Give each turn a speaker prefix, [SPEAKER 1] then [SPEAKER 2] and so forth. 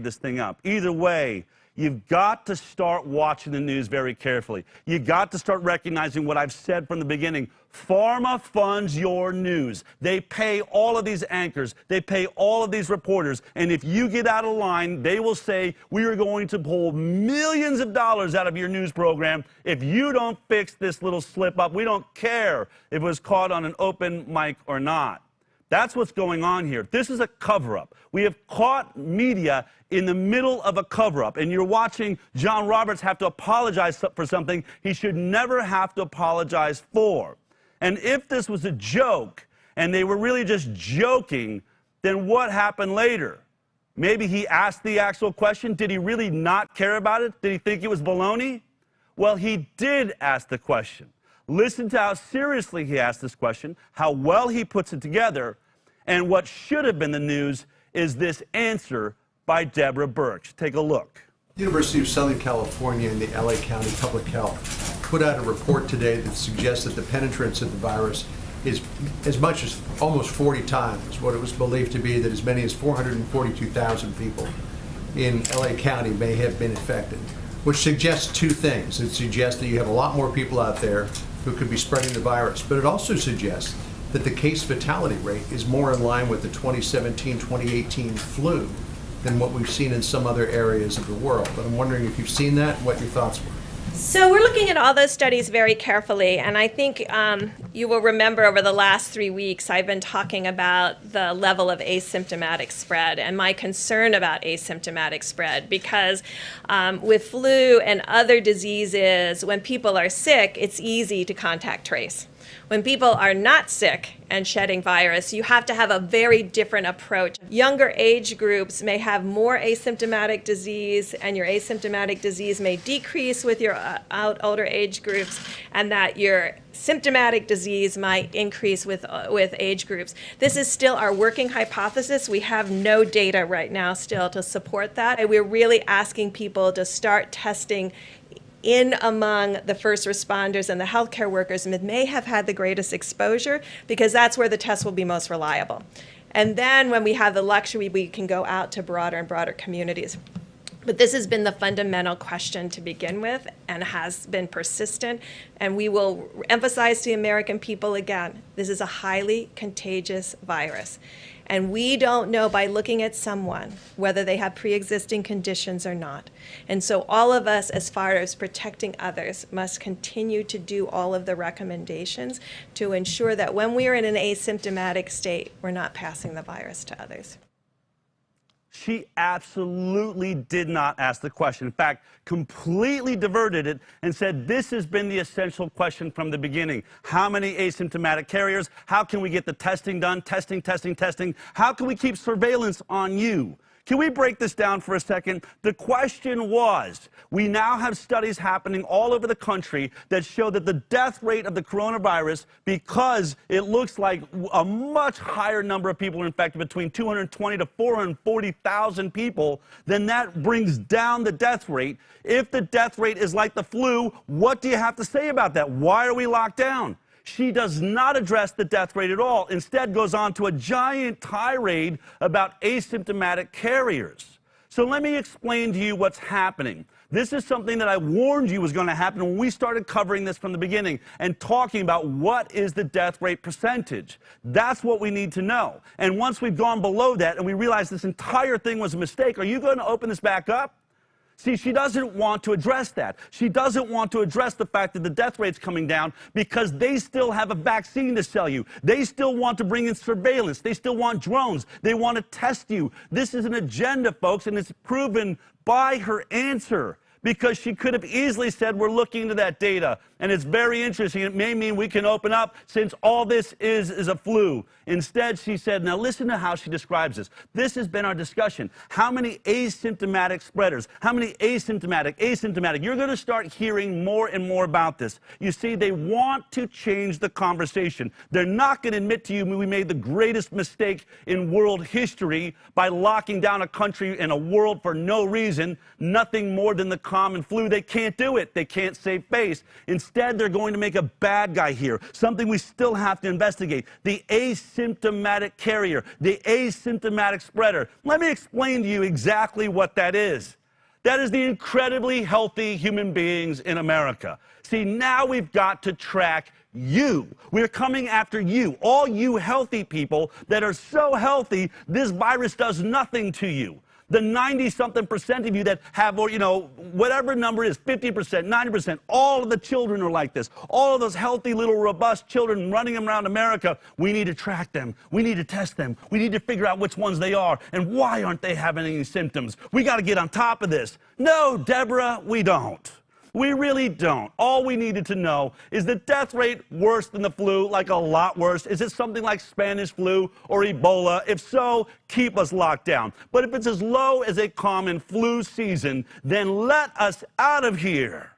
[SPEAKER 1] this thing up. Either way, you've got to start watching the news very carefully. You got to start recognizing what I've said from the beginning. Pharma funds your news. They pay all of these anchors. They pay all of these reporters. And if you get out of line, they will say, we are going to pull millions of dollars out of your news program if you don't fix this little slip up. We don't care if it was caught on an open mic or not. That's what's going on here. This is a cover-up. We have caught media in the middle of a cover-up, and you're watching John Roberts have to apologize for something he should never have to apologize for. And if this was a joke, and they were really just joking, then what happened later? Maybe he asked the actual question. Did he really not care about it? Did he think it was baloney? Well, he did ask the question. Listen to how seriously he asked this question, how well he puts it together, and what should have been the news is this answer by Deborah Birx. Take a look.
[SPEAKER 2] The University of Southern California and the LA County Public Health put out a report today that suggests that the penetrance of the virus is as much as almost 40 times what it was believed to be, that as many as 442,000 people in LA County may have been infected, which suggests two things. It suggests that you have a lot more people out there who could be spreading the virus, but it also suggests that the case fatality rate is more in line with the 2017-2018 flu than what we've seen in some other areas of the world. But I'm wondering if you've seen that and what your thoughts were.
[SPEAKER 3] So we're looking at all those studies very carefully, and I think you will remember over the last 3 weeks I've been talking about the level of asymptomatic spread and my concern about asymptomatic spread, because with flu and other diseases, when people are sick, it's easy to contact trace. When people are not sick and shedding virus, you have to have a very different approach. Younger age groups may have more asymptomatic disease, and your asymptomatic disease may decrease with your older age groups, and that your symptomatic disease might increase with age groups. This is still our working hypothesis. We have no data right now still to support that. And we're really asking people to start testing in among the first responders and the healthcare workers that may have had the greatest exposure, because that's where the test will be most reliable. And then when we have the luxury, we can go out to broader and broader communities. But this has been the fundamental question to begin with and has been persistent. And we will emphasize to the American people again, this is a highly contagious virus. And we don't know by looking at someone whether they have pre-existing conditions or not. And so all of us, as far as protecting others, must continue to do all of the recommendations to ensure that when we are in an asymptomatic state, we're not passing the virus to others.
[SPEAKER 1] She absolutely did not ask the question. In fact, completely diverted it and said this has been the essential question from the beginning. How many asymptomatic carriers? How can we get the testing done? Testing, testing, testing. How can we keep surveillance on you? Can we break this down for a second? The question was, we now have studies happening all over the country that show that the death rate of the coronavirus, because it looks like a much higher number of people are infected, between 220 to 440,000 people, then that brings down the death rate. If the death rate is like the flu, what do you have to say about that? Why are we locked down? She does not address the death rate at all. Instead goes on to a giant tirade about asymptomatic carriers. So let me explain to you what's happening. This is something that I warned you was going to happen when we started covering this from the beginning and talking about what is the death rate percentage. That's what we need to know. And once we've gone below that and we realize this entire thing was a mistake, are you going to open this back up? See, she doesn't want to address that. She doesn't want to address the fact that the death rate's coming down because they still have a vaccine to sell you. They still want to bring in surveillance. They still want drones. They want to test you. This is an agenda, folks, and it's proven by her answer, because she could have easily said, we're looking into that data, and it's very interesting. It may mean we can open up since all this is a flu. Instead, she said, now listen to how she describes this. This has been our discussion. How many asymptomatic spreaders? How many asymptomatic? You're going to start hearing more and more about this. You see, they want to change the conversation. They're not going to admit to you we made the greatest mistake in world history by locking down a country and a world for no reason, nothing more than the common flu, they can't do it. They can't save face. Instead, they're going to make a bad guy here, something we still have to investigate, the asymptomatic carrier, the asymptomatic spreader. Let me explain to you exactly what that is. That is the incredibly healthy human beings in America. See, now we've got to track you. We're coming after you, all you healthy people that are so healthy, this virus does nothing to you. The 90-something% of you that have, or, whatever number is, 50%, 90%, all of the children are like this. All of those healthy little robust children running around America, we need to track them. We need to test them. We need to figure out which ones they are and why aren't they having any symptoms. We got to get on top of this. No, Deborah, we don't. We really don't. All we needed to know is the death rate worse than the flu, like a lot worse? Is it something like Spanish flu or Ebola? If so, keep us locked down. But if it's as low as a common flu season, then let us out of here.